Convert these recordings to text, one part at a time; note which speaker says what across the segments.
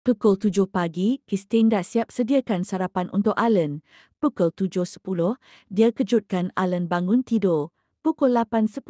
Speaker 1: Pukul 7 pagi, Christine dah siap sediakan sarapan untuk Alan. Pukul 7.10, dia kejutkan Alan bangun tidur. Pukul 8.10,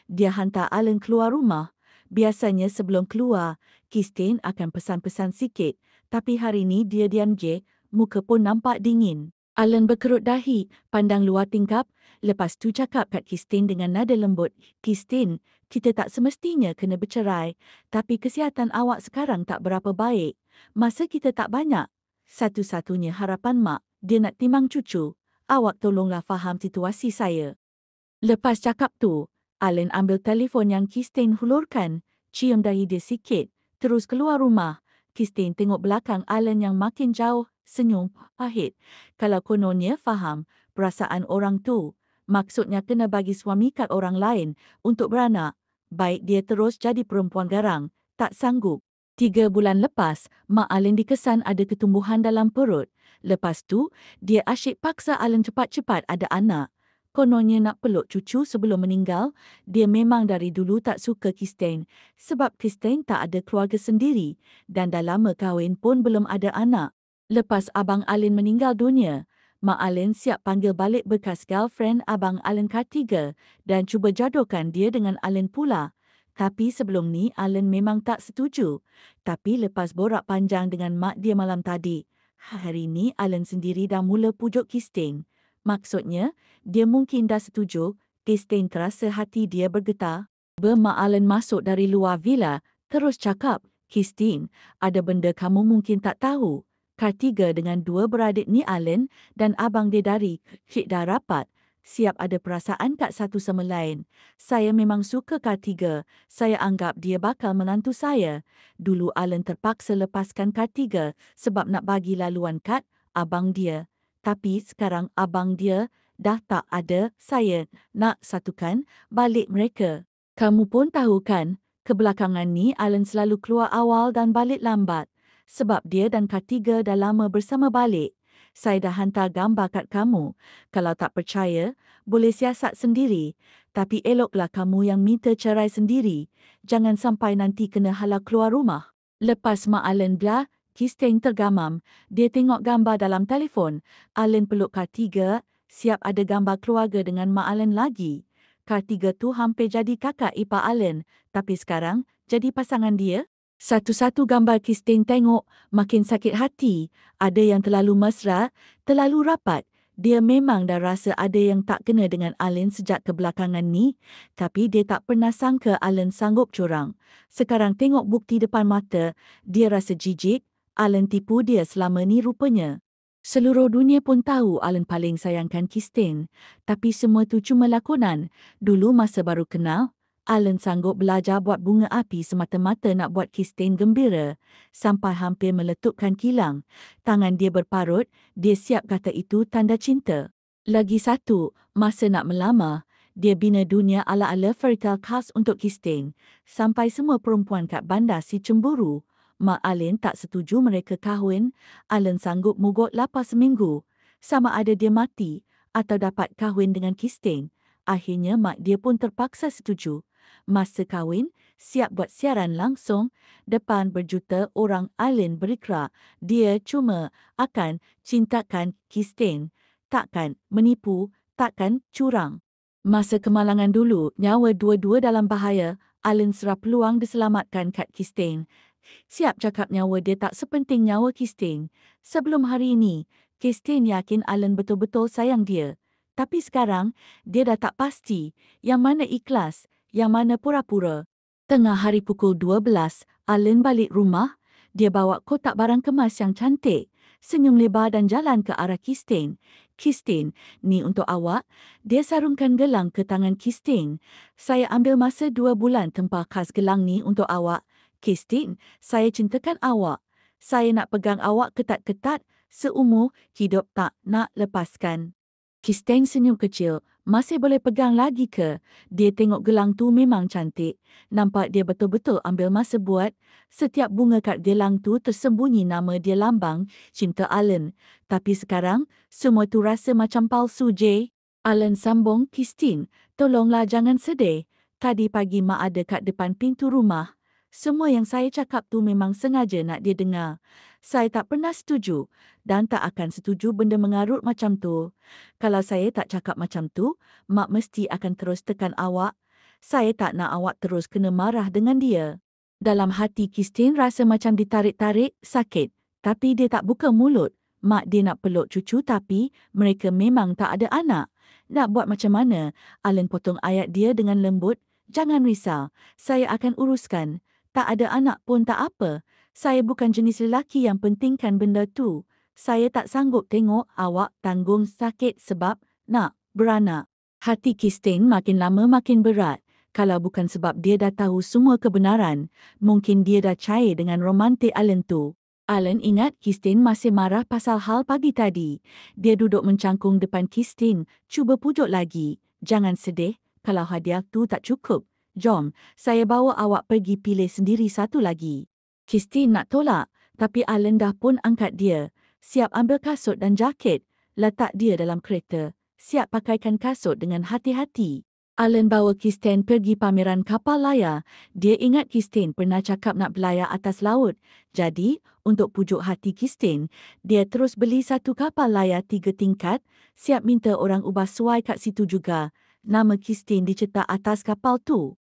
Speaker 1: dia hantar Alan keluar rumah. Biasanya sebelum keluar, Christine akan pesan-pesan sikit. Tapi hari ni dia diam je, muka pun nampak dingin. Alan berkerut dahi, pandang luar tingkap. Lepas tu cakap kat Christine dengan nada lembut, "Christine, kita tak semestinya kena bercerai. Tapi kesihatan awak sekarang tak berapa baik. Masa kita tak banyak. Satu-satunya harapan mak, dia nak timang cucu. Awak tolonglah faham situasi saya." Lepas cakap tu, Alan ambil telefon yang Christine hulurkan, cium dahi dia sikit, terus keluar rumah. Christine tengok belakang Alan yang makin jauh, senyum pahit. Kalau kononnya faham perasaan orang tu, maksudnya kena bagi suami kat orang lain untuk beranak. Baik dia terus jadi perempuan garang, tak sanggup. 3 bulan lepas, Mak Alan dikesan ada ketumbuhan dalam perut. Lepas tu, dia asyik paksa Alan cepat-cepat ada anak. Kononnya nak peluk cucu sebelum meninggal. Dia memang dari dulu tak suka Christine sebab Christine tak ada keluarga sendiri dan dah lama kahwin pun belum ada anak. Lepas Abang Alin meninggal dunia, Mak Alin siap panggil balik bekas girlfriend Abang Alin ketiga dan cuba jodohkan dia dengan Alin pula. Tapi sebelum ni Alin memang tak setuju. Tapi lepas borak panjang dengan mak dia malam tadi, hari ni Alin sendiri dah mula pujuk Christine. Maksudnya, dia mungkin dah setuju. Christine terasa hati dia bergetar. Mak Allen masuk dari luar villa, terus cakap, "Christine, ada benda kamu mungkin tak tahu. Kartiga dengan 2 beradik ni Allen dan abang dia dari Cik dah rapat. Siap ada perasaan kat satu sama lain. Saya memang suka Kartiga. Saya anggap dia bakal menantu saya. Dulu Allen terpaksa lepaskan Kartiga sebab nak bagi laluan kat abang dia. Tapi sekarang abang dia dah tak ada, saya nak satukan balik mereka. Kamu pun tahu kan, kebelakangan ni Alan selalu keluar awal dan balik lambat. Sebab dia dan Kartiga dah lama bersama balik. Saya dah hantar gambar kat kamu. Kalau tak percaya, boleh siasat sendiri. Tapi eloklah kamu yang minta cerai sendiri. Jangan sampai nanti kena halau keluar rumah. Lepas Mak Alan belah, Christine tergamam. Dia tengok gambar dalam telefon. Alan peluk Kartiga, siap ada gambar keluarga dengan Mak Alan lagi. Kartiga tu hampir jadi kakak ipar Alan, tapi sekarang jadi pasangan dia. Satu-satu gambar Christine tengok, makin sakit hati. Ada yang terlalu mesra, terlalu rapat. Dia memang dah rasa ada yang tak kena dengan Alan sejak kebelakangan ni, tapi dia tak pernah sangka Alan sanggup curang. Sekarang tengok bukti depan mata, dia rasa jijik. Alan tipu dia selama ni rupanya. Seluruh dunia pun tahu Alan paling sayangkan Christine. Tapi semua tu cuma lakonan. Dulu masa baru kenal, Alan sanggup belajar buat bunga api semata-mata nak buat Christine gembira. Sampai hampir meletupkan kilang. Tangan dia berparut, dia siap kata itu tanda cinta. Lagi satu, masa nak melamar, dia bina dunia ala-ala fairytale khas untuk Christine. Sampai semua perempuan kat bandar si cemburu. Mak Alin tak setuju mereka kahwin. Alan sanggup mugut lapar seminggu. Sama ada dia mati atau dapat kahwin dengan Christine. Akhirnya mak dia pun terpaksa setuju. Masa kahwin, siap buat siaran langsung. Depan berjuta orang Alin berikrar. Dia cuma akan cintakan Christine. Takkan menipu, takkan curang. Masa kemalangan dulu, nyawa dua-dua dalam bahaya. Alin serap peluang diselamatkan kat Christine. Siap cakap nyawa dia tak sepenting nyawa Christine. Sebelum hari ini, Christine yakin Alan betul-betul sayang dia. Tapi sekarang, dia dah tak pasti yang mana ikhlas, yang mana pura-pura. Tengah hari pukul 12, Alan balik rumah. Dia bawa kotak barang kemas yang cantik. Senyum lebar dan jalan ke arah Christine. "Christine, ni untuk awak." Dia sarungkan gelang ke tangan Christine. "Saya ambil masa 2 bulan tempah khas gelang ni untuk awak. Christine, saya cintakan awak. Saya nak pegang awak ketat-ketat seumur hidup tak nak lepaskan." Christine senyum kecil. "Masih boleh pegang lagi ke?" Dia tengok gelang tu memang cantik. Nampak dia betul-betul ambil masa buat. Setiap bunga kat gelang tu tersembunyi nama dia lambang cinta Alan. Tapi sekarang, semua tu rasa macam palsu je. Alan sambung, "Christine, tolonglah jangan sedih. Tadi pagi mak ada kat depan pintu rumah. Semua yang saya cakap tu memang sengaja nak dia dengar. Saya tak pernah setuju dan tak akan setuju benda mengarut macam tu. Kalau saya tak cakap macam tu, Mak mesti akan terus tekan awak. Saya tak nak awak terus kena marah dengan dia. Dalam hati Christine rasa macam ditarik-tarik, sakit. Tapi dia tak buka mulut. Mak dia nak peluk cucu tapi mereka memang tak ada anak. Nak buat macam mana? Alan potong ayat dia dengan lembut. Jangan risau, saya akan uruskan. Tak ada anak pun tak apa. Saya bukan jenis lelaki yang pentingkan benda tu. Saya tak sanggup tengok awak tanggung sakit sebab nak beranak. Hati Christine makin lama makin berat. Kalau bukan sebab dia dah tahu semua kebenaran, mungkin dia dah cair dengan romantik Alan tu. Alan ingat Christine masih marah pasal hal pagi tadi. Dia duduk mencangkung depan Christine, cuba pujuk lagi. Jangan sedih, kalau hadiah tu tak cukup. Jom, saya bawa awak pergi pilih sendiri satu lagi. Christine nak tolak, tapi Alan dah pun angkat dia. Siap ambil kasut dan jaket. Letak dia dalam kereta. Siap pakaikan kasut dengan hati-hati. Alan bawa Christine pergi pameran kapal layar. Dia ingat Christine pernah cakap nak berlayar atas laut. Jadi, untuk pujuk hati Christine, dia terus beli satu kapal layar 3 tingkat, siap minta orang ubah suai kat situ juga. Nama Christine dicetak atas kapal tu.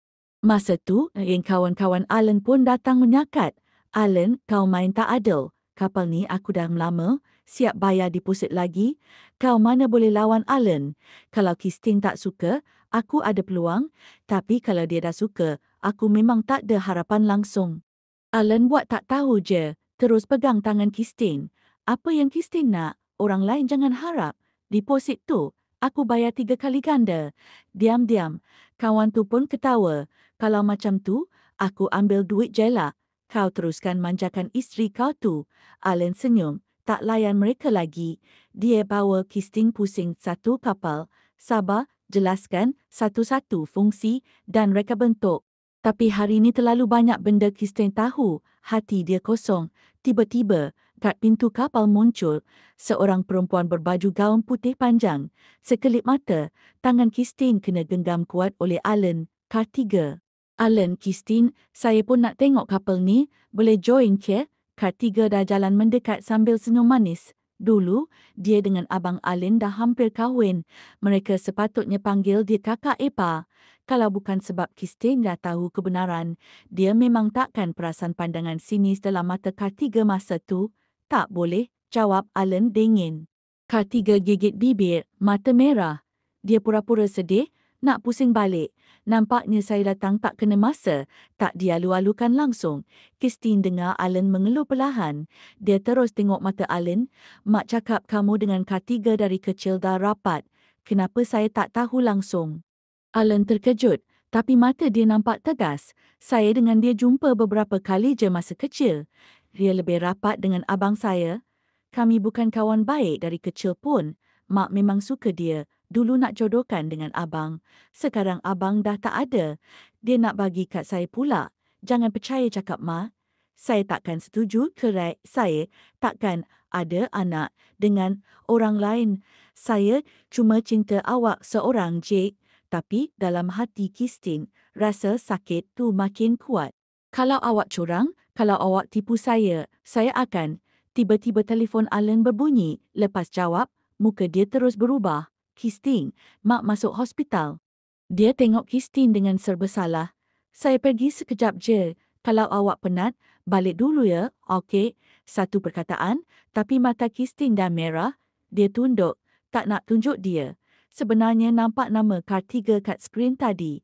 Speaker 1: Masa tu, kawan-kawan Alan pun datang menyakat. Alan, kau main tak adil. Kapal ni aku dah lama, siap bayar deposit lagi. Kau mana boleh lawan Alan. Kalau Christine tak suka, aku ada peluang. Tapi kalau dia dah suka, aku memang tak ada harapan langsung. Alan buat tak tahu je, terus pegang tangan Christine. Apa yang Christine nak, orang lain jangan harap. Deposit tu, aku bayar 3 kali ganda. Diam-diam, kawan tu pun ketawa. Kalau macam tu, aku ambil duit je lah. Kau teruskan manjakan isteri kau tu. Alan senyum, tak layan mereka lagi. Dia bawa Christine pusing satu kapal. Sabar, jelaskan satu-satu fungsi dan reka bentuk. Tapi hari ini terlalu banyak benda Christine tahu. Hati dia kosong. Tiba-tiba, kat pintu kapal muncul seorang perempuan berbaju gaun putih panjang. Sekelip mata, tangan Christine kena genggam kuat oleh Alan, kar 3. Alan, Christine, saya pun nak tengok kapal ni. Boleh join ke? Kar 3 dah jalan mendekat sambil senyum manis. Dulu, dia dengan Abang Alan dah hampir kahwin. Mereka sepatutnya panggil dia kakak ipar. Kalau bukan sebab Christine dah tahu kebenaran, dia memang takkan perasan pandangan sinis dalam mata kar 3 masa tu. Tak boleh, jawab Alan dingin. Kar 3 gigit bibir, mata merah. Dia pura-pura sedih, nak pusing balik. Nampaknya saya datang tak kena masa, tak dialu-alukan langsung. Christine dengar Alan mengeluh perlahan. Dia terus tengok mata Alan. Mak cakap kamu dengan kar 3 dari kecil dah rapat. Kenapa saya tak tahu langsung? Alan terkejut, tapi mata dia nampak tegas. Saya dengan dia jumpa beberapa kali je masa kecil. Dia lebih rapat dengan abang saya. Kami bukan kawan baik dari kecil pun. Mak memang suka dia. Dulu nak jodohkan dengan abang. Sekarang abang dah tak ada. Dia nak bagi kat saya pula. Jangan percaya cakap Mak. Saya takkan setuju kerana saya takkan ada anak dengan orang lain. Saya cuma cinta awak seorang, Jake. Tapi dalam hati Christine, rasa sakit tu makin kuat. Kalau awak curang, kalau awak tipu saya akan. Tiba-tiba telefon Alan berbunyi. Lepas jawab, muka dia terus berubah. Christine, Mak masuk hospital. Dia tengok Christine dengan serba salah. Saya pergi sekejap je. Kalau awak penat, balik dulu ya. Okey. Satu perkataan, tapi mata Christine dah merah. Dia tunduk, tak nak tunjuk dia. Sebenarnya nampak nama kar 3 kat skrin tadi.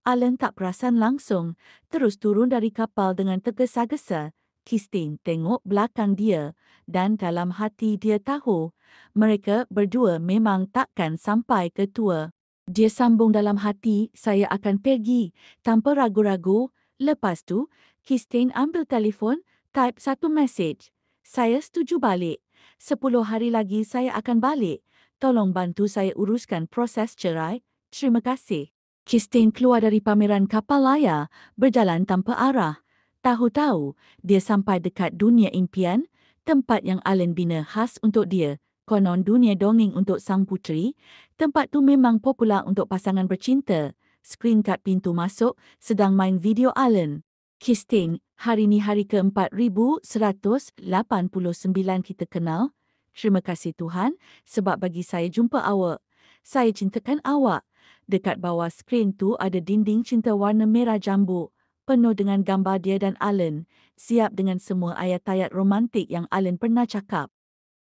Speaker 1: Alan tak perasan langsung, terus turun dari kapal dengan tergesa-gesa. Christine tengok belakang dia dan dalam hati dia tahu mereka berdua memang takkan sampai ke tua. Dia sambung dalam hati, saya akan pergi tanpa ragu-ragu. Lepas tu, Christine ambil telefon, type satu mesej. Saya setuju balik. 10 hari lagi saya akan balik. Tolong bantu saya uruskan proses cerai. Terima kasih. Christine keluar dari pameran kapal layar, berjalan tanpa arah. Tahu-tahu, dia sampai dekat dunia impian, tempat yang Alan bina khas untuk dia. Konon dunia dongeng untuk sang puteri, tempat tu memang popular untuk pasangan bercinta. Skrin kat pintu masuk sedang main video Alan. Christine, hari ni hari ke-4189 kita kenal. Terima kasih Tuhan sebab bagi saya jumpa awak. Saya cintakan awak. Dekat bawah skrin tu ada dinding cinta warna merah jambu, penuh dengan gambar dia dan Alan, siap dengan semua ayat-ayat romantik yang Alan pernah cakap.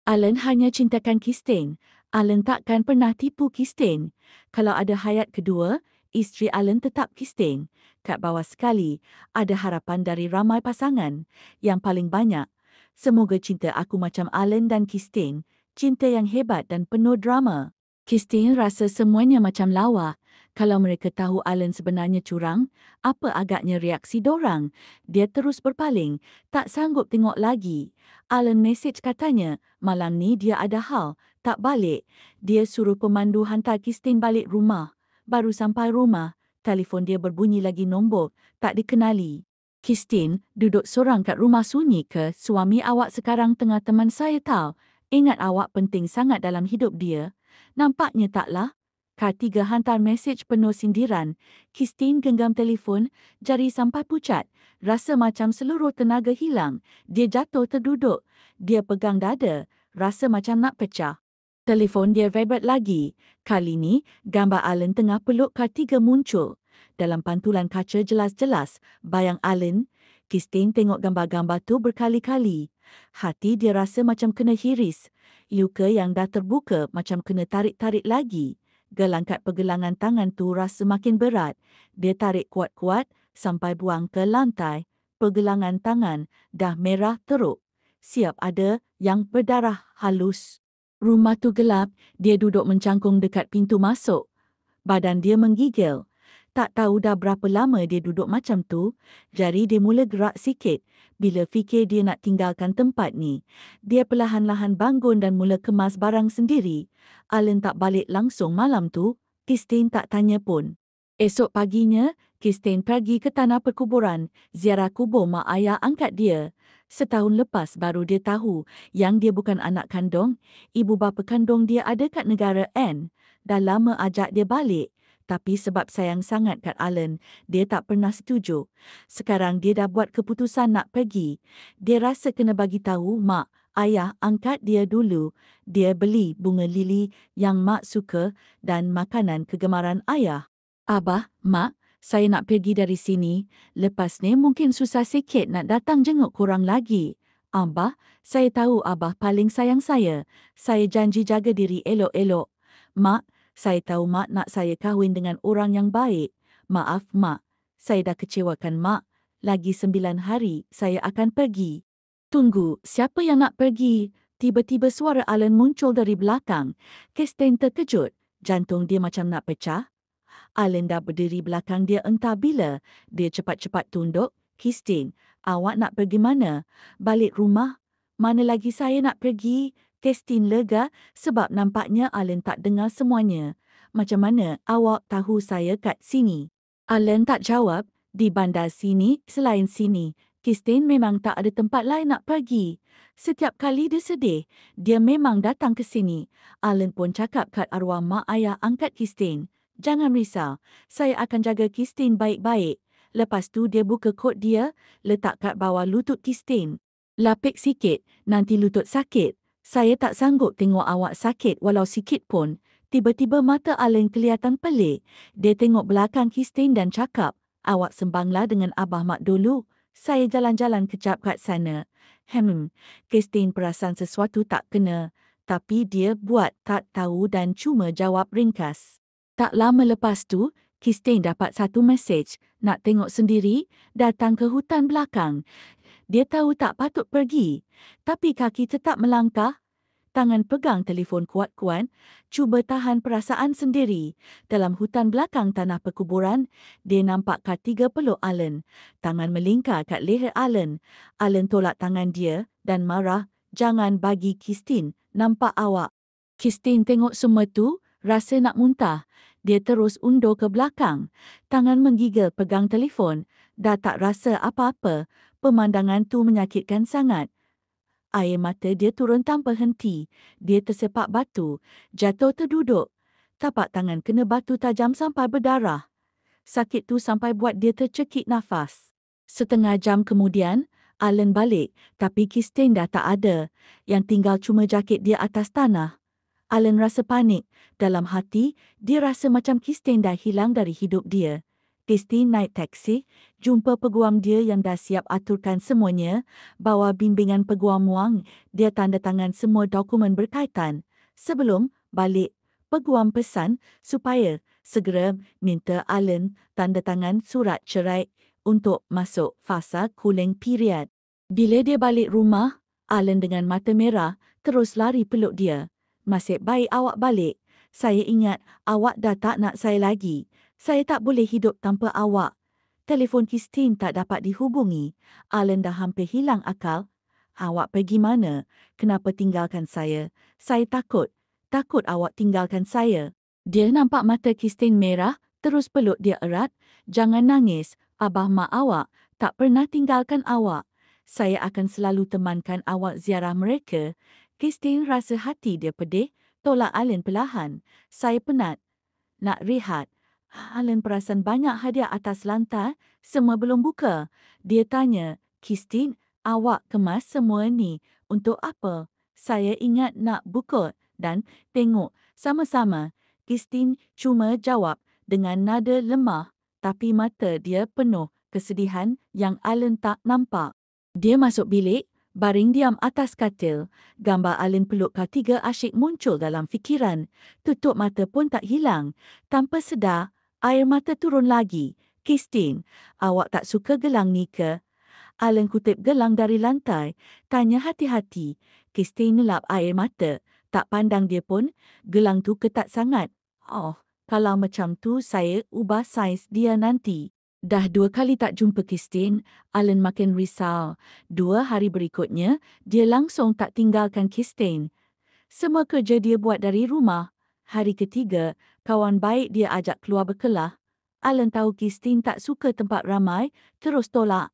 Speaker 1: Alan hanya cintakan Christine. Alan takkan pernah tipu Christine. Kalau ada hayat kedua, isteri Alan tetap Christine. Kat bawah sekali, ada harapan dari ramai pasangan. Yang paling banyak, semoga cinta aku macam Alan dan Christine. Cinta yang hebat dan penuh drama. Christine rasa semuanya macam lawa. Kalau mereka tahu Alan sebenarnya curang, apa agaknya reaksi dorang? Dia terus berpaling, tak sanggup tengok lagi. Alan mesej katanya, malam ni dia ada hal, tak balik. Dia suruh pemandu hantar Christine balik rumah. Baru sampai rumah, telefon dia berbunyi lagi nombor, tak dikenali. Christine, duduk sorang kat rumah sunyi ke? Suami awak sekarang tengah teman saya tahu. Ingat awak penting sangat dalam hidup dia. Nampaknya taklah. Ketiga hantar mesej penuh sindiran. Christine genggam telefon, jari sampai pucat. Rasa macam seluruh tenaga hilang. Dia jatuh terduduk. Dia pegang dada. Rasa macam nak pecah. Telefon dia vibrate lagi. Kali ni, gambar Alan tengah peluk ketiga muncul. Dalam pantulan kaca jelas-jelas, bayang Alan. Christine tengok gambar-gambar tu berkali-kali. Hati dia rasa macam kena hiris. Luka yang dah terbuka macam kena tarik-tarik lagi. Gelangkat pergelangan tangan tu rasa makin berat. Dia tarik kuat-kuat sampai buang ke lantai. Pergelangan tangan dah merah teruk. Siap ada yang berdarah halus. Rumah tu gelap, dia duduk mencangkung dekat pintu masuk. Badan dia menggigil. Tak tahu dah berapa lama dia duduk macam tu, jari dia mula gerak sikit. Bila fikir dia nak tinggalkan tempat ni, dia perlahan-lahan bangun dan mula kemas barang sendiri. Alan tak balik langsung malam tu, Christine tak tanya pun. Esok paginya, Christine pergi ke tanah perkuburan, ziarah kubur mak ayah angkat dia. Setahun lepas baru dia tahu yang dia bukan anak kandung, ibu bapa kandung dia ada kat negara N. Dah lama ajak dia balik. Tapi sebab sayang sangat kat Alan, dia tak pernah setuju. Sekarang dia dah buat keputusan nak pergi. Dia rasa kena bagi tahu mak, ayah angkat dia dulu. Dia beli bunga lili yang mak suka dan makanan kegemaran ayah. Abah, mak, saya nak pergi dari sini. Lepas ni mungkin susah sikit nak datang jenguk korang lagi. Abah, saya tahu Abah paling sayang saya. Saya janji jaga diri elok-elok. Mak, saya tahu mak nak saya kahwin dengan orang yang baik. Maaf mak, saya dah kecewakan mak. Lagi 9 hari saya akan pergi. Tunggu, siapa yang nak pergi? Tiba-tiba suara Alan muncul dari belakang. Christine terkejut. Jantung dia macam nak pecah. Alan dah berdiri belakang dia entah bila. Dia cepat-cepat tunduk. Christine, awak nak pergi mana? Balik rumah? Mana lagi saya nak pergi? Christine lega sebab nampaknya Alan tak dengar semuanya. Macam mana awak tahu saya kat sini? Alan tak jawab. Di bandar sini, selain sini, Christine memang tak ada tempat lain nak pergi. Setiap kali dia sedih, dia memang datang ke sini. Alan pun cakap kat arwah mak ayah angkat Christine. Jangan risau, saya akan jaga Christine baik-baik. Lepas tu dia buka kot dia, letak kat bawah lutut Christine. Lapik sikit, nanti lutut sakit. Saya tak sanggup tengok awak sakit walau sikit pun. Tiba-tiba mata Alan kelihatan pelik. Dia tengok belakang Christine dan cakap, awak sembanglah dengan Abah Mak dulu. Saya jalan-jalan kejap kat sana. Christine perasan sesuatu tak kena. Tapi dia buat tak tahu dan cuma jawab ringkas. Tak lama lepas tu, Christine dapat satu mesej, nak tengok sendiri, datang ke hutan belakang. Dia tahu tak patut pergi, tapi kaki tetap melangkah. Tangan pegang telefon kuat-kuat, cuba tahan perasaan sendiri. Dalam hutan belakang tanah perkuburan, dia nampak ketiga peluk Alan. Tangan melingkar kat leher Alan. Alan tolak tangan dia dan marah, jangan bagi Christine nampak awak. Christine tengok semua tu, rasa nak muntah. Dia terus undur ke belakang. Tangan menggigil pegang telefon. Dah tak rasa apa-apa. Pemandangan tu menyakitkan sangat. Air mata dia turun tanpa henti. Dia tersepak batu. Jatuh terduduk. Tapak tangan kena batu tajam sampai berdarah. Sakit tu sampai buat dia tercekik nafas. Setengah jam kemudian, Alan balik, tapi Kirsten dah tak ada. Yang tinggal cuma jaket dia atas tanah. Alan rasa panik. Dalam hati, dia rasa macam Kirsten dah hilang dari hidup dia. Kirsten naik taksi, jumpa peguam dia yang dah siap aturkan semuanya, bawa bimbingan peguam wang, dia tanda tangan semua dokumen berkaitan. Sebelum balik, peguam pesan supaya segera minta Alan tanda tangan surat cerai untuk masuk fasa cooling period. Bila dia balik rumah, Alan dengan mata merah terus lari peluk dia. "Nasib baik awak balik. Saya ingat awak dah tak nak saya lagi. Saya tak boleh hidup tanpa awak." Telefon Kirsten tak dapat dihubungi. Alan dah hampir hilang akal. "Awak pergi mana? Kenapa tinggalkan saya? Saya takut. Takut awak tinggalkan saya." Dia nampak mata Kirsten merah, terus peluk dia erat. "Jangan nangis. Abah mak awak tak pernah tinggalkan awak. Saya akan selalu temankan awak ziarah mereka." Kirsten rasa hati dia pedih, tolak Alan perlahan. "Saya penat. Nak rehat." Alan perasan banyak hadiah atas lantai, semua belum buka. Dia tanya, "Kirsten, awak kemas semua ni untuk apa?" "Saya ingat nak buka dan tengok sama-sama." Kirsten cuma jawab dengan nada lemah, tapi mata dia penuh kesedihan yang Alan tak nampak. Dia masuk bilik, baring diam atas katil. Gambar Alan peluk ketiga asyik muncul dalam fikiran. Tutup mata pun tak hilang. Tanpa sedar, air mata turun lagi. "Kirsten, awak tak suka gelang ni ke?" Alan kutip gelang dari lantai. Tanya hati-hati. Kirsten nelap air mata. Tak pandang dia pun, gelang tu ketat sangat. "Oh, kalau macam tu saya ubah saiz dia nanti." Dah 2 kali tak jumpa Kirsten, Alan makin risau. 2 hari berikutnya, dia langsung tak tinggalkan Kirsten. Semua kerja dia buat dari rumah. Hari ketiga, kawan baik dia ajak keluar berkelah. Alan tahu Kirsten tak suka tempat ramai, terus tolak.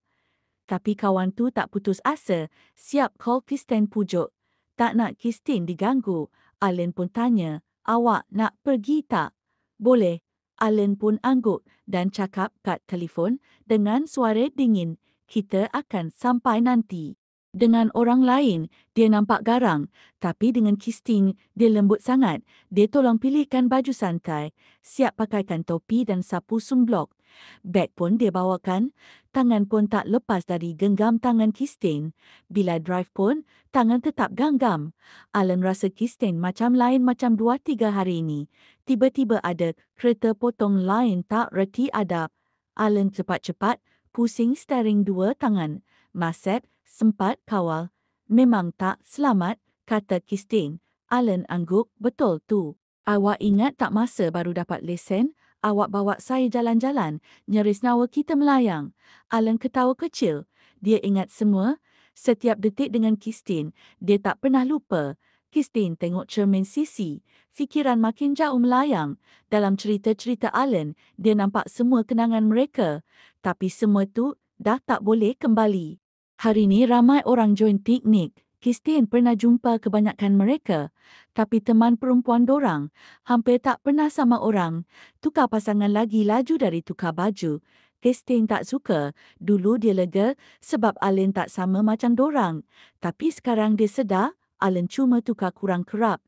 Speaker 1: Tapi kawan tu tak putus asa, siap call Kirsten pujuk. Tak nak Kirsten diganggu. Alan pun tanya, "Awak nak pergi tak?" "Boleh." Alan pun angguk dan cakap kat telefon dengan suara dingin, "Kita akan sampai nanti." Dengan orang lain, dia nampak garang. Tapi dengan Kirsten, dia lembut sangat. Dia tolong pilihkan baju santai. Siap pakaikan topi dan sapu sunblock. Beg pun dia bawakan. Tangan pun tak lepas dari genggam tangan Kirsten. Bila drive pun, tangan tetap genggam. Alan rasa Kirsten macam lain macam 2-3 hari ini. Tiba-tiba ada kereta potong lain tak reti adab. Alan cepat-cepat pusing steering 2 tangan. "Masep, sempat kawal." "Memang tak selamat," kata Kirsten. Alan angguk, "Betul tu. Awak ingat tak masa baru dapat lesen? Awak bawa saya jalan-jalan, nyaris nyawa kita melayang." Alan ketawa kecil. Dia ingat semua, setiap detik dengan Kirsten. Dia tak pernah lupa. Kirsten tengok cermin sisi. Fikiran makin jauh melayang. Dalam cerita-cerita Alan, dia nampak semua kenangan mereka. Tapi semua tu dah tak boleh kembali. Hari ni ramai orang join piknik. Kirsten pernah jumpa kebanyakan mereka. Tapi teman perempuan dorang hampir tak pernah sama orang. Tukar pasangan lagi laju dari tukar baju. Kirsten tak suka. Dulu dia lega sebab Alan tak sama macam dorang. Tapi sekarang dia sedar Alan cuma tukar kurang kerap.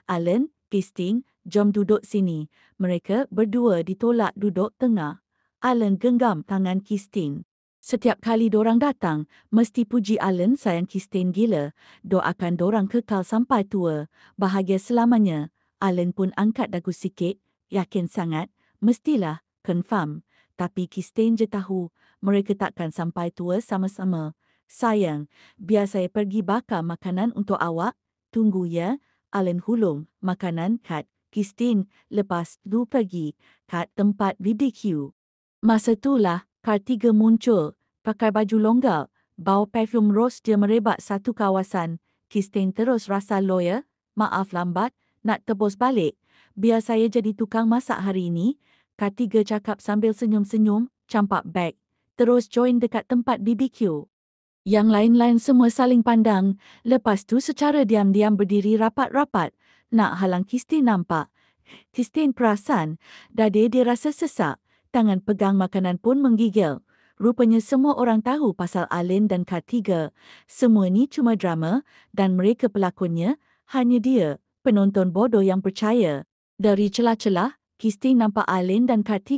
Speaker 1: "Alan, Kirsten, jom duduk sini." Mereka berdua ditolak duduk tengah. Alan genggam tangan Kirsten. Setiap kali dorang datang, mesti puji Alan sayang Kirsten gila. Doakan dorang kekal sampai tua. Bahagia selamanya. Alan pun angkat dagu sikit. Yakin sangat. Mestilah. Confirm. Tapi Kirsten je tahu. Mereka takkan sampai tua sama-sama. "Sayang, biar saya pergi bakar makanan untuk awak." "Tunggu ya." Alan hulung makanan kat Kirsten lepas tu pergi kat tempat BBQ. Masa itulah Kartiga muncul, pakai baju longgar, bau parfum rose dia merebak satu kawasan. Kirsten terus rasa lawyer, "Maaf lambat, nak tebus balik. Biar saya jadi tukang masak hari ini." Kartiga cakap sambil senyum-senyum, campak beg. Terus join dekat tempat BBQ. Yang lain-lain semua saling pandang, lepas tu secara diam-diam berdiri rapat-rapat, nak halang Kirsten nampak. Kirsten perasan, dada dia rasa sesak, tangan pegang makanan pun menggigil. Rupanya semua orang tahu pasal Allen dan K3. Semua ni cuma drama dan mereka pelakonnya, hanya dia, penonton bodoh yang percaya. Dari celah-celah, Christine nampak Allen dan K3.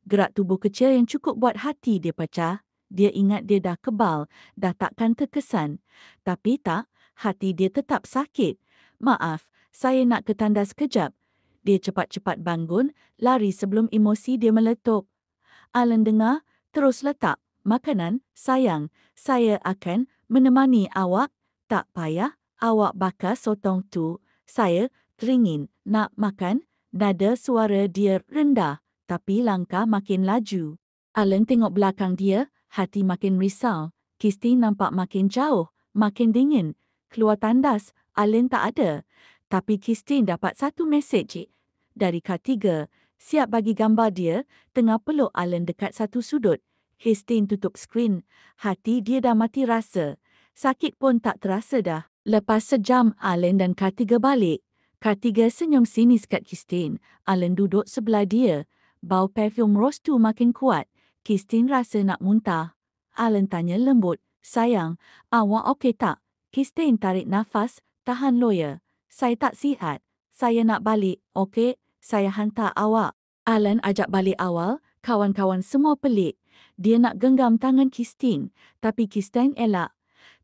Speaker 1: Gerak tubuh kecil yang cukup buat hati dia pecah. Dia ingat dia dah kebal, dah takkan terkesan. Tapi tak, hati dia tetap sakit. Maaf, saya nak ke tandas kejap. Dia cepat-cepat bangun, lari sebelum emosi dia meletup. Allen dengar, terus letak. Makanan, sayang, saya akan menemani awak. Tak payah, awak bakar sotong tu. Saya teringin nak makan. Nada suara dia rendah, tapi langkah makin laju. Allen tengok belakang dia, hati makin risau. Christine nampak makin jauh, makin dingin. Keluar tandas, Allen tak ada. Tapi Christine dapat satu mesej dari K3. Siap bagi gambar dia, tengah peluk Allen dekat satu sudut. Christine tutup skrin. Hati dia dah mati rasa. Sakit pun tak terasa dah. Lepas sejam, Allen dan K3 balik. K3 senyum sinis kat Christine. Allen duduk sebelah dia. Bau parfum rose tu makin kuat. Christine rasa nak muntah. Allen tanya lembut, sayang, awak okey tak? Christine tarik nafas, tahan lawyer. Saya tak sihat. Saya nak balik, okey? Saya hantar awak. Allen ajak balik awal, kawan-kawan semua pelik. Dia nak genggam tangan Christine, tapi Christine elak.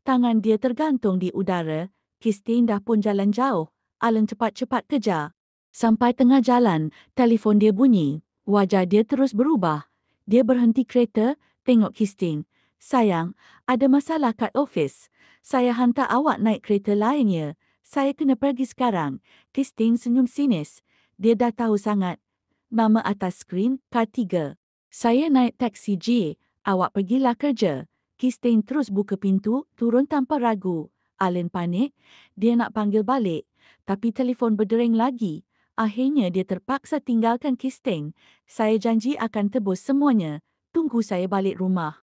Speaker 1: Tangan dia tergantung di udara. Christine dah pun jalan jauh. Allen cepat-cepat kejar. Sampai tengah jalan, telefon dia bunyi. Wajah dia terus berubah. Dia berhenti kereta, tengok Christine. Sayang, ada masalah kat ofis. Saya hantar awak naik kereta lainnya. Saya kena pergi sekarang. Christine senyum sinis. Dia dah tahu sangat. Nama atas skrin, K3. Saya naik taksi J. Awak pergilah kerja. Christine terus buka pintu, turun tanpa ragu. Allen panik. Dia nak panggil balik. Tapi telefon berdering lagi. Akhirnya dia terpaksa tinggalkan Christine. Saya janji akan tebus semuanya. Tunggu saya balik rumah.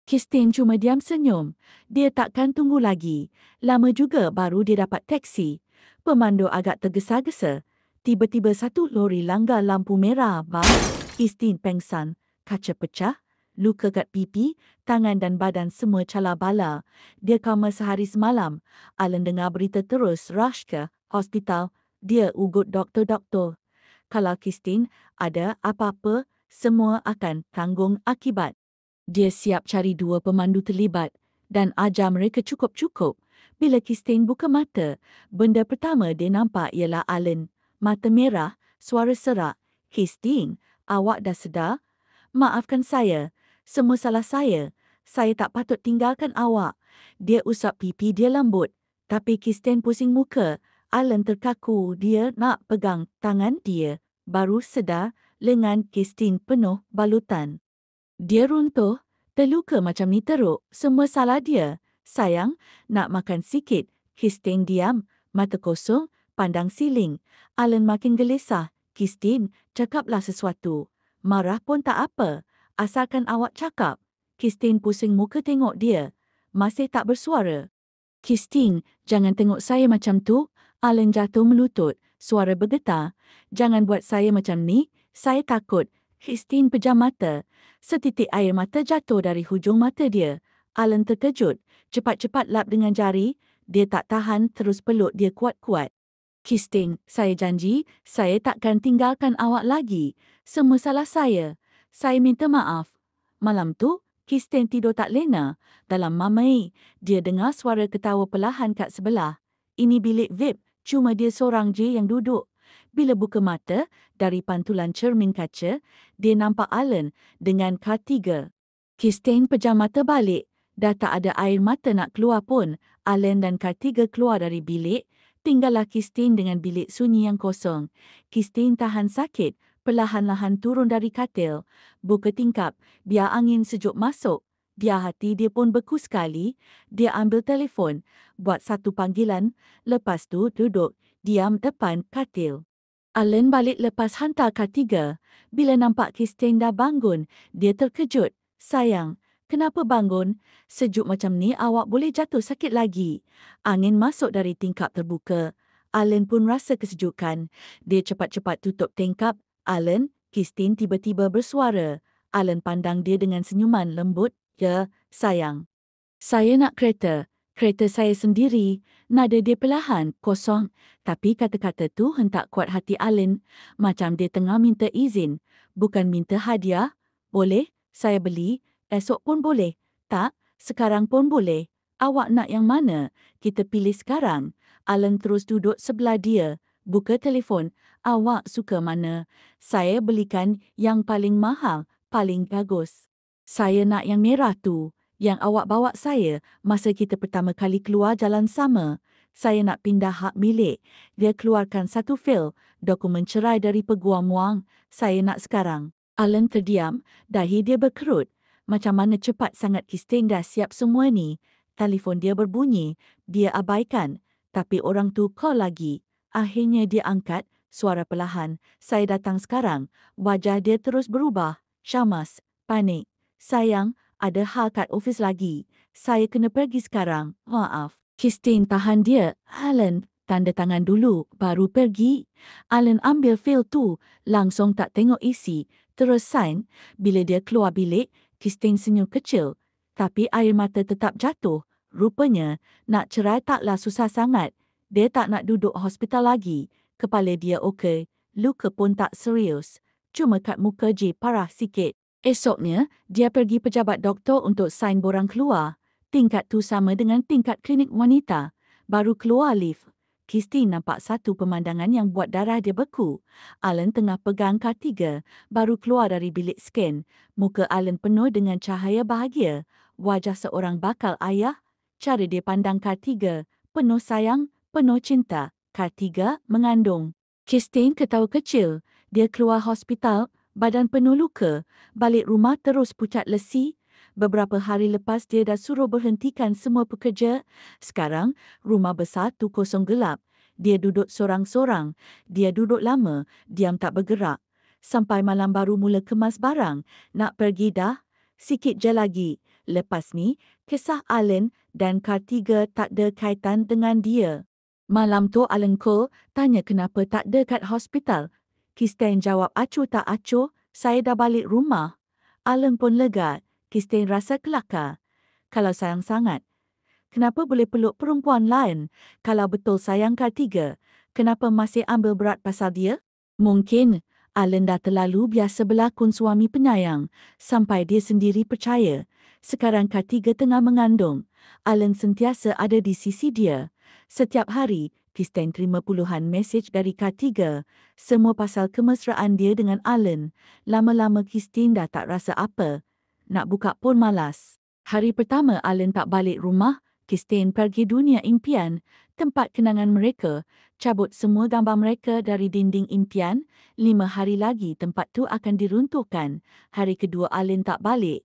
Speaker 1: Christine cuma diam senyum. Dia takkan tunggu lagi. Lama juga baru dia dapat taksi. Pemandu agak tergesa-gesa. Tiba-tiba satu lori langgar lampu merah. Christine pengsan. Kaca pecah. Luka kat pipi, tangan dan badan semua cala bala. Dia koma sehari semalam. Allen dengar berita terus rush ke hospital. Dia ugut doktor-doktor. Kalau Christine ada apa-apa, semua akan tanggung akibat. Dia siap cari dua pemandu terlibat dan ajar mereka cukup-cukup. Bila Christine buka mata, benda pertama dia nampak ialah Allen. Mata merah, suara serak. Christine, awak dah sedar? Maafkan saya. Semua salah saya. Saya tak patut tinggalkan awak. Dia usap pipi dia lembut. Tapi Christine pusing muka. Allen terkaku. Dia nak pegang tangan dia. Baru sedar lengan Christine penuh balutan. Dia runtuh. Terluka macam ni teruk. Semua salah dia. Sayang, nak makan sikit. Christine diam. Mata kosong. Pandang siling. Allen makin gelisah. Christine, cakaplah sesuatu. Marah pun tak apa. Asalkan awak cakap. Christine pusing muka tengok dia. Masih tak bersuara. Christine, jangan tengok saya macam tu. Allen jatuh melutut. Suara bergetar. Jangan buat saya macam ni. Saya takut. Christine pejam mata. Setitik air mata jatuh dari hujung mata dia. Allen terkejut. Cepat-cepat lap dengan jari. Dia tak tahan terus peluk dia kuat-kuat. Christine, saya janji, saya takkan tinggalkan awak lagi. Semua salah saya. Saya minta maaf. Malam tu, Christine tidur tak lena. Dalam mamai, dia dengar suara ketawa perlahan kat sebelah. Ini bilik VIP, cuma dia seorang je yang duduk. Bila buka mata, dari pantulan cermin kaca, dia nampak Allen dengan K3. Christine pejam mata balik. Dah tak ada air mata nak keluar pun. Allen dan K3 keluar dari bilik. Tinggallah Christine dengan bilik sunyi yang kosong. Christine tahan sakit, perlahan-lahan turun dari katil. Buka tingkap, biar angin sejuk masuk. Biar hati dia pun beku sekali. Dia ambil telefon, buat satu panggilan. Lepas tu duduk, diam depan katil. Allen balik lepas hantar K3. Bila nampak Christine dah bangun, dia terkejut. Sayang, kenapa bangun? Sejuk macam ni awak boleh jatuh sakit lagi. Angin masuk dari tingkap terbuka. Allen pun rasa kesejukan. Dia cepat-cepat tutup tingkap. Allen, Christine tiba-tiba bersuara. Alan pandang dia dengan senyuman lembut. Ya, sayang. Saya nak kereta. Kereta saya sendiri. Nada dia perlahan, kosong. Tapi kata-kata tu hentak kuat hati Alan. Macam dia tengah minta izin. Bukan minta hadiah. Boleh, saya beli. Esok pun boleh. Tak, sekarang pun boleh. Awak nak yang mana? Kita pilih sekarang. Alan terus duduk sebelah dia. Buka telefon. Awak suka mana? Saya belikan yang paling mahal, paling bagus. Saya nak yang merah tu. Yang awak bawa saya masa kita pertama kali keluar jalan sama. Saya nak pindah hak milik. Dia keluarkan satu fail, dokumen cerai dari peguam wang. Saya nak sekarang. Alan terdiam, dahi dia berkerut. Macam mana cepat sangat Christine dah siap semua ni. Telefon dia berbunyi, dia abaikan. Tapi orang tu call lagi. Akhirnya dia angkat, suara perlahan. Saya datang sekarang. Wajah dia terus berubah. Syamas, panik. Sayang, ada hal kat ofis lagi. Saya kena pergi sekarang. Maaf. Christine tahan dia. Alan, tanda tangan dulu, baru pergi. Alan ambil fail tu, langsung tak tengok isi. Terus sign. Bila dia keluar bilik, Christine senyum kecil. Tapi air mata tetap jatuh. Rupanya, nak cerai taklah susah sangat. Dia tak nak duduk hospital lagi. Kepala dia okey. Luka pun tak serius. Cuma kat muka je parah sikit. Esoknya, dia pergi pejabat doktor untuk sign borang keluar. Tingkat tu sama dengan tingkat klinik wanita. Baru keluar lift. Christine nampak satu pemandangan yang buat darah dia beku. Alan tengah pegang K3, baru keluar dari bilik scan. Muka Alan penuh dengan cahaya bahagia. Wajah seorang bakal ayah. Cara dia pandang K3, penuh sayang, penuh cinta. K3 mengandung. Christine ketawa kecil. Dia keluar hospital, badan penuh luka. Balik rumah terus pucat lesi. Beberapa hari lepas dia dah suruh berhentikan semua pekerja. Sekarang, rumah besar tu kosong gelap. Dia duduk sorang-sorang. Dia duduk lama, diam tak bergerak. Sampai malam baru mula kemas barang. Nak pergi dah? Sikit je lagi. Lepas ni, kisah Alan dan K3 tak ada kaitan dengan dia. Malam tu Alan call, tanya kenapa tak ada kat hospital. Christine jawab acuh tak acuh, saya dah balik rumah. Alan pun lega. Christine rasa kelakar. Kalau sayang sangat, kenapa boleh peluk perempuan lain? Kalau betul sayang K3, kenapa masih ambil berat pasal dia? Mungkin Alan dah terlalu biasa berlakon suami penyayang sampai dia sendiri percaya. Sekarang K3 tengah mengandung. Alan sentiasa ada di sisi dia. Setiap hari, Christine terima puluhan mesej dari K3. Semua pasal kemesraan dia dengan Alan. Lama-lama Christine dah tak rasa apa. Nak buka pun malas. Hari pertama Alan tak balik rumah, Christine pergi dunia impian, tempat kenangan mereka, cabut semua gambar mereka dari dinding impian. 5 hari lagi tempat tu akan diruntuhkan. Hari kedua Alan tak balik.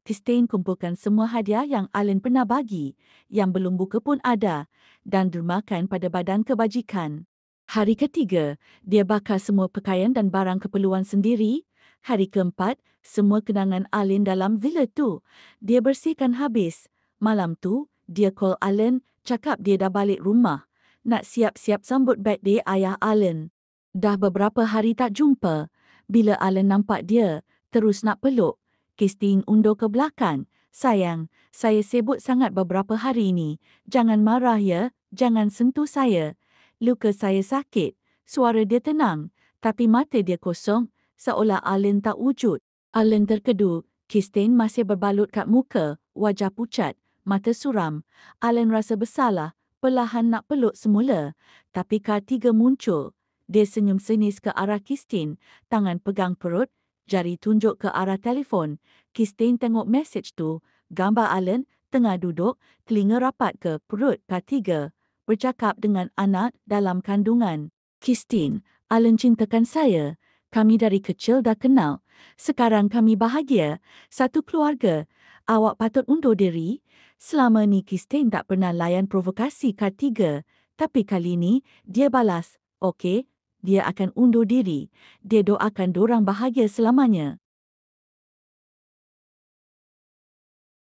Speaker 1: Christine kumpulkan semua hadiah yang Alan pernah bagi, yang belum buka pun ada, dan dermakan pada badan kebajikan. Hari ketiga, dia bakar semua pakaian dan barang keperluan sendiri. Hari keempat, semua kenangan Alan dalam villa tu. Dia bersihkan habis. Malam tu, dia call Alan, cakap dia dah balik rumah. Nak siap-siap sambut birthday ayah Alan. Dah beberapa hari tak jumpa. Bila Alan nampak dia, terus nak peluk. Christine undur ke belakang. Sayang, saya sibuk sangat beberapa hari ini. Jangan marah ya, jangan sentuh saya. Luka saya sakit. Suara dia tenang, tapi mata dia kosong. Seolah Alan tak wujud. Alan terkedu. Christine masih berbalut kat muka, wajah pucat, mata suram. Alan rasa bersalah, perlahan nak peluk semula. Tapi K3 muncul. Dia senyum sinis ke arah Christine, tangan pegang perut, jari tunjuk ke arah telefon. Christine tengok mesej tu, gambar Alan tengah duduk, telinga rapat ke perut K3, bercakap dengan anak dalam kandungan. Christine, Alan cintakan saya. Kami dari kecil dah kenal. Sekarang kami bahagia. Satu keluarga. Awak patut undur diri. Selama ni Christine tak pernah layan provokasi K3. Tapi kali ni, dia balas. Okey, dia akan undur diri. Dia doakan dorang bahagia selamanya.